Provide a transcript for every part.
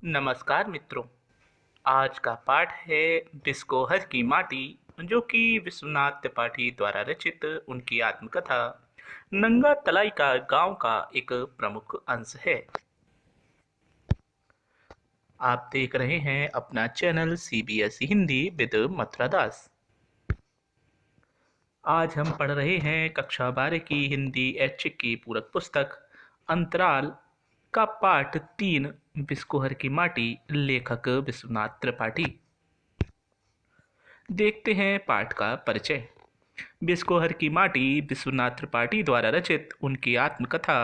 नमस्कार मित्रों। आज का पाठ है बिस्कोहर की माटी, जो कि विश्वनाथ त्रिपाठी द्वारा रचित उनकी आत्मकथा नंगा तलाई का गांव का एक प्रमुख अंश है। आप देख रहे हैं अपना channel CBSE Hindi with Mathura Das. आज हम पढ़ रहे हैं कक्षा 12 की हिंदी ऐच्छिक की पूरक पुस्तक अंतराल का पाठ 3 बिस्कोहर की माटी, लेखक विश्वनाथ त्रिपाठी। देखते हैं पाठ का परिचय। बिस्कोहर की माटी विश्वनाथ त्रिपाठी द्वारा रचित उनकी आत्मकथा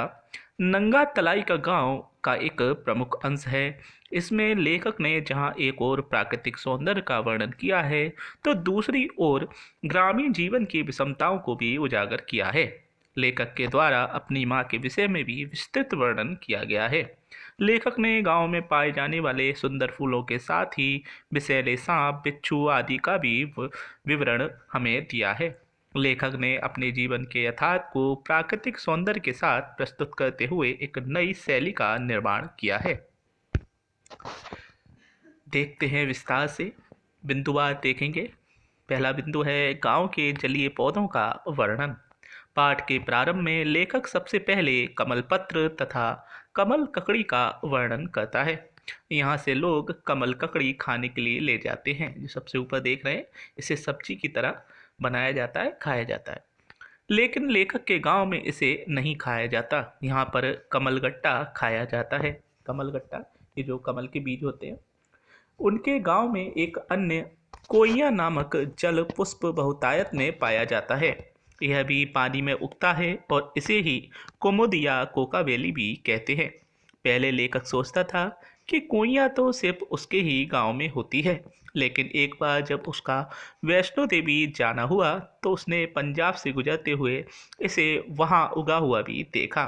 नंगा तलाई का गांव का एक प्रमुख अंश है। इसमें लेखक ने जहां एक ओर प्राकृतिक सौंदर्य का वर्णन किया है, तो दूसरी ओर ग्रामीण जीवन की विषमताओं को भी उजागर किया है। लेखक के द्वारा अपनी मां के विषय में भी विस्तृत वर्णन किया गया है। लेखक ने गांव में पाए जाने वाले सुंदर फूलों के साथ ही विषैले सांप, बिच्छू आदि का भी विवरण हमें दिया है। लेखक ने अपने जीवन के यथार्थ को प्राकृतिक सौंदर्य के साथ प्रस्तुत करते हुए एक नई शैली का निर्माण किया है। देखते हैं विस्तार से, बिंदुवार देखेंगे। पहला बिंदु है गांव के जलीय पौधों का वर्णन। पाठ के प्रारंभ में लेखक सबसे पहले कमल पत्र तथा कमल ककड़ी का वर्णन करता है। यहाँ से लोग कमल ककड़ी खाने के लिए ले जाते हैं। जो सबसे ऊपर देख रहे हैं, इसे सब्जी की तरह बनाया जाता है, खाया जाता है। लेकिन लेखक के गांव में इसे नहीं खाया जाता। यहाँ पर कमलगट्टा खाया जाता है। कमलगट्टा, ये जो कमल के बीज होते हैं। उनके गांव में एक अन्य कोइया नामक जल पुष्प बहुतायत में पाया जाता है। यह भी पानी में उगता है और इसे ही कुमुद या कोकावेली भी कहते हैं। पहले लेखक सोचता था कि कोइया तो सिर्फ उसके ही गांव में होती है, लेकिन एक बार जब उसका वैष्णो देवी जाना हुआ तो उसने पंजाब से गुजरते हुए इसे वहां उगा हुआ भी देखा।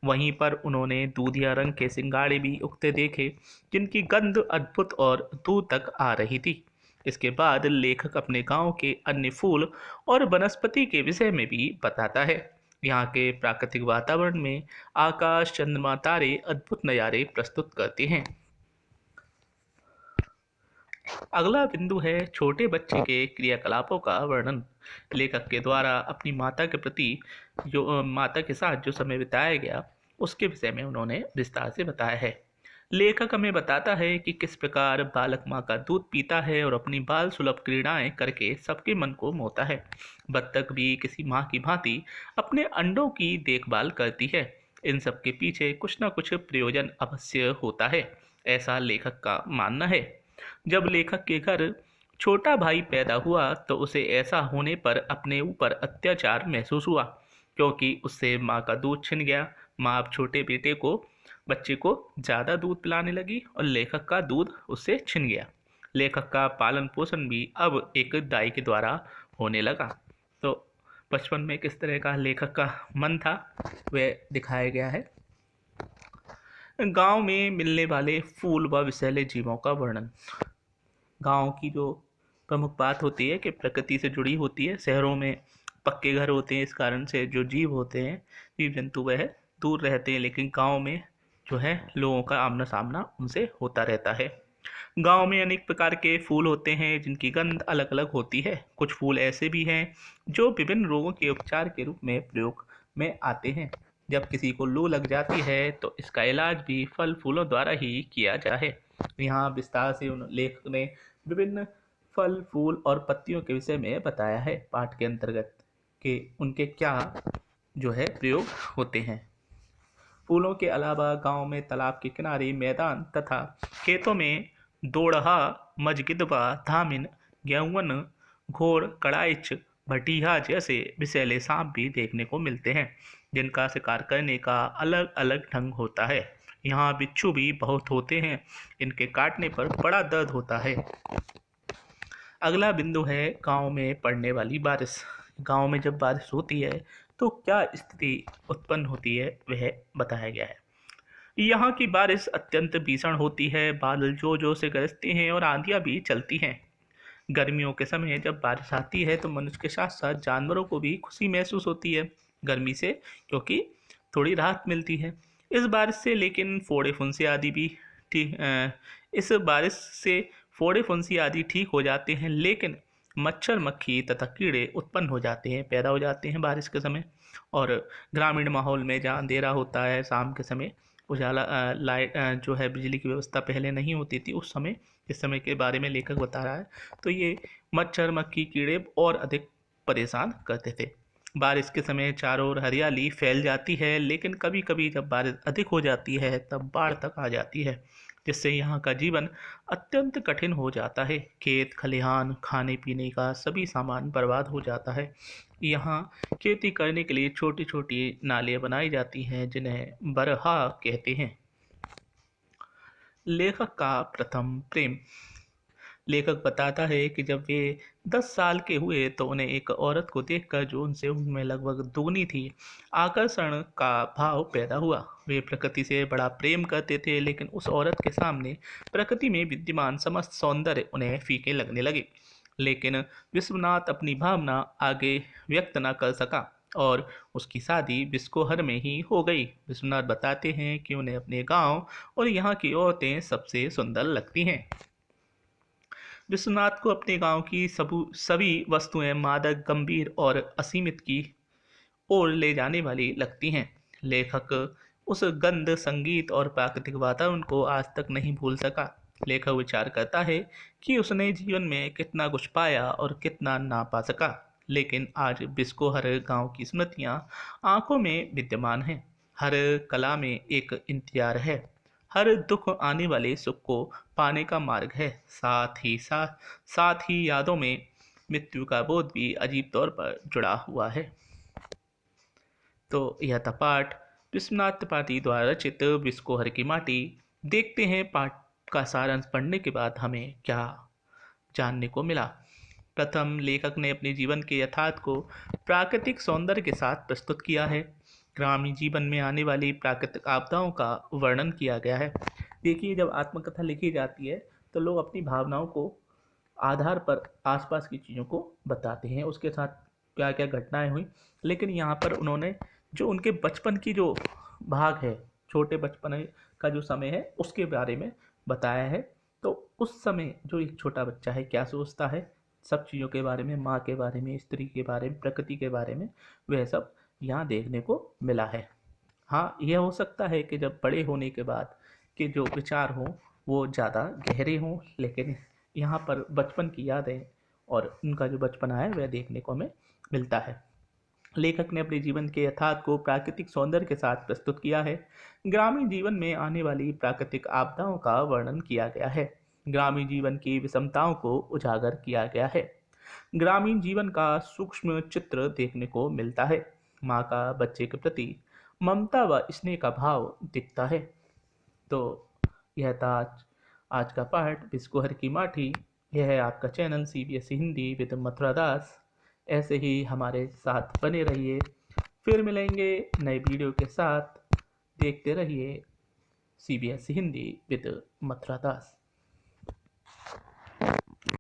वहीं पर उन्होंने दूधिया रंग के सिंगाड़े भी उगते देखे, जिनकी गंध अद्भुत और दूर तक आ रही थी। इसके बाद लेखक अपने गांव के अन्य फूल और वनस्पति के विषय में भी बताता है। यहाँ के प्राकृतिक वातावरण में आकाश, चंद्रमा, तारे अद्भुत नज़ारे प्रस्तुत करते हैं। अगला बिंदु है छोटे बच्चे के क्रियाकलापों का वर्णन। लेखक के द्वारा अपनी माता के प्रति माता के साथ जो समय बिताया गया, उसके विषय में उन्होंने विस्तार से बताया है। लेखक हमें बताता है कि किस प्रकार बालक माँ का दूध पीता है और अपनी बाल सुलभ क्रीड़ाएं करके सबके मन को मोहता है। बत्तख भी किसी माँ की भांति अपने अंडों की देखभाल करती है। इन सब के पीछे कुछ न कुछ प्रयोजन अवश्य होता है, ऐसा लेखक का मानना है। जब लेखक के घर छोटा भाई पैदा हुआ तो उसे ऐसा होने पर अपने ऊपर अत्याचार महसूस हुआ, क्योंकि उससे माँ का दूध छिन गया। माँ अब छोटे बच्चे को ज़्यादा दूध पिलाने लगी और लेखक का दूध उससे छिन गया। लेखक का पालन पोषण भी अब एक दाई के द्वारा होने लगा। तो बचपन में किस तरह का लेखक का मन था, वह दिखाया गया है। गांव में मिलने वाले फूल व विषैले जीवों का वर्णन। गांव की जो प्रमुख बात होती है कि प्रकृति से जुड़ी होती है। शहरों में पक्के घर होते हैं, इस कारण से जो जीव होते हैं, जीव जंतु, वह दूर रहते हैं, लेकिन गांव में जो है लोगों का आमना सामना उनसे होता रहता है। गांव में अनेक प्रकार के फूल होते हैं जिनकी गंध अलग अलग होती है। कुछ फूल ऐसे भी हैं जो विभिन्न रोगों के उपचार के रूप में प्रयोग में आते हैं। जब किसी को लू लग जाती है तो इसका इलाज भी फल फूलों द्वारा ही किया जाता है। यहाँ विस्तार से उन लेखक ने विभिन्न फल, फूल और पत्तियों के विषय में बताया है पाठ के अंतर्गत कि उनके क्या जो है प्रयोग होते हैं। फूलों के अलावा गांव में तालाब के किनारे, मैदान तथा खेतों में दोड़हा, मजगिदवा, धामिन, गेहून, घोड़, कड़ाइच, भटिया जैसे विषैले सांप भी देखने को मिलते हैं, जिनका शिकार करने का अलग अलग ढंग होता है। यहाँ बिच्छू भी बहुत होते हैं, इनके काटने पर बड़ा दर्द होता है। अगला बिंदु है गांव में पड़ने वाली बारिश। गांव में जब बारिश होती है तो क्या स्थिति उत्पन्न होती है, वह बताया गया है। यहाँ की बारिश अत्यंत भीषण होती है। बादल जोर जोर से गरजते हैं और आंधियाँ भी चलती हैं। गर्मियों के समय जब बारिश आती है तो मनुष्य के साथ साथ जानवरों को भी खुशी महसूस होती है गर्मी से, क्योंकि थोड़ी राहत मिलती है इस बारिश से। लेकिन फोड़े फुंसे आदि भी इस बारिश से फोड़े फुंसी आदि ठीक हो जाते हैं, लेकिन मच्छर मक्खी तथा कीड़े उत्पन्न हो जाते हैं, पैदा हो जाते हैं बारिश के समय। और ग्रामीण माहौल में जहाँ अंधेरा होता है शाम के समय, उजाला लाइट जो है बिजली की व्यवस्था पहले नहीं होती थी उस समय, इस समय के बारे में लेखक बता रहा है। तो ये मच्छर मक्खी कीड़े और अधिक परेशान करते थे। बारिश के समय चारों ओर हरियाली फैल जाती है, लेकिन कभी कभी जब बारिश अधिक हो जाती है तब बाढ़ तक आ जाती है, जिससे यहाँ का जीवन अत्यंत कठिन हो जाता है। खेत खलिहान खाने पीने का सभी सामान बर्बाद हो जाता है। यहाँ खेती करने के लिए छोटी छोटी नालियाँ बनाई जाती हैं, जिन्हें बरहा कहते हैं। लेखक का प्रथम प्रेम। लेखक बताता है कि जब वे 10 साल के हुए तो उन्हें एक औरत को देखकर, जो उनसे उम्र में लगभग दोगुनी थी, आकर्षण का भाव पैदा हुआ। वे प्रकृति से बड़ा प्रेम करते थे, लेकिन उस औरत के सामने प्रकृति में विद्यमान समस्त सौंदर्य उन्हें फीके लगने लगे। लेकिन विश्वनाथ अपनी भावना आगे व्यक्त न कर सका और उसकी शादी बिस्कोहर में ही हो गई। विश्वनाथ बताते हैं कि उन्हें अपने गांव और यहाँ की औरतें सबसे सुंदर लगती हैं। विश्वनाथ को अपने गांव की सभी वस्तुएं मादक, गंभीर और असीमित की ओर ले जाने वाली लगती हैं। लेखक उस गंध, संगीत और प्राकृतिक वातावरण को आज तक नहीं भूल सका। लेखक विचार करता है कि उसने जीवन में कितना कुछ पाया और कितना ना पा सका, लेकिन आज बिस्कोहर गांव की स्मृतियां आंखों में विद्यमान हैं। हर कला में एक इंतजार है, हर दुख आने वाले सुख को पाने का मार्ग है। साथ ही यादों में मृत्यु का बोध भी अजीब तौर पर जुड़ा हुआ है। तो यह था पाठ विश्वनाथ त्रिपाठी द्वारा रचित बिस्कोहर की माटी। देखते हैं पाठ का सारांश पढ़ने के बाद हमें क्या जानने को मिला। प्रथम, लेखक ने अपने जीवन के यथार्थ को प्राकृतिक सौंदर्य के साथ प्रस्तुत किया है। ग्रामीण जीवन में आने वाली प्राकृतिक आपदाओं का वर्णन किया गया है। देखिए, जब आत्मकथा लिखी जाती है तो लोग अपनी भावनाओं को आधार पर आसपास की चीज़ों को बताते हैं, उसके साथ क्या क्या घटनाएं हुई। लेकिन यहाँ पर उन्होंने जो उनके बचपन की जो भाग है, छोटे बचपन का जो समय है उसके बारे में बताया है। तो उस समय जो एक छोटा बच्चा है क्या सोचता है, सब चीज़ों के बारे में, माँ के बारे में, स्त्री के बारे में, प्रकृति के बारे में, वह सब यहाँ देखने को मिला है। हाँ, यह हो सकता है कि जब बड़े होने के बाद के जो विचार हों वो ज़्यादा गहरे हों, लेकिन यहाँ पर बचपन की यादें और उनका जो बचपना है वह देखने को हमें मिलता है। लेखक ने अपने जीवन के यथार्थ को प्राकृतिक सौंदर्य के साथ प्रस्तुत किया है। ग्रामीण जीवन में आने वाली प्राकृतिक आपदाओं का वर्णन किया गया है। ग्रामीण जीवन की विषमताओं को उजागर किया गया है। ग्रामीण जीवन का सूक्ष्म चित्र देखने को मिलता है। माँ का बच्चे के प्रति ममता व स्नेह का भाव दिखता है। तो यह था आज का पाठ बिस्कोहर की माठी। यह है आपका channel CBSE Hindi with Mathura Das. ऐसे ही हमारे साथ बने रहिए, फिर मिलेंगे नए वीडियो के साथ। देखते रहिए CBSE Hindi with Mathura Das.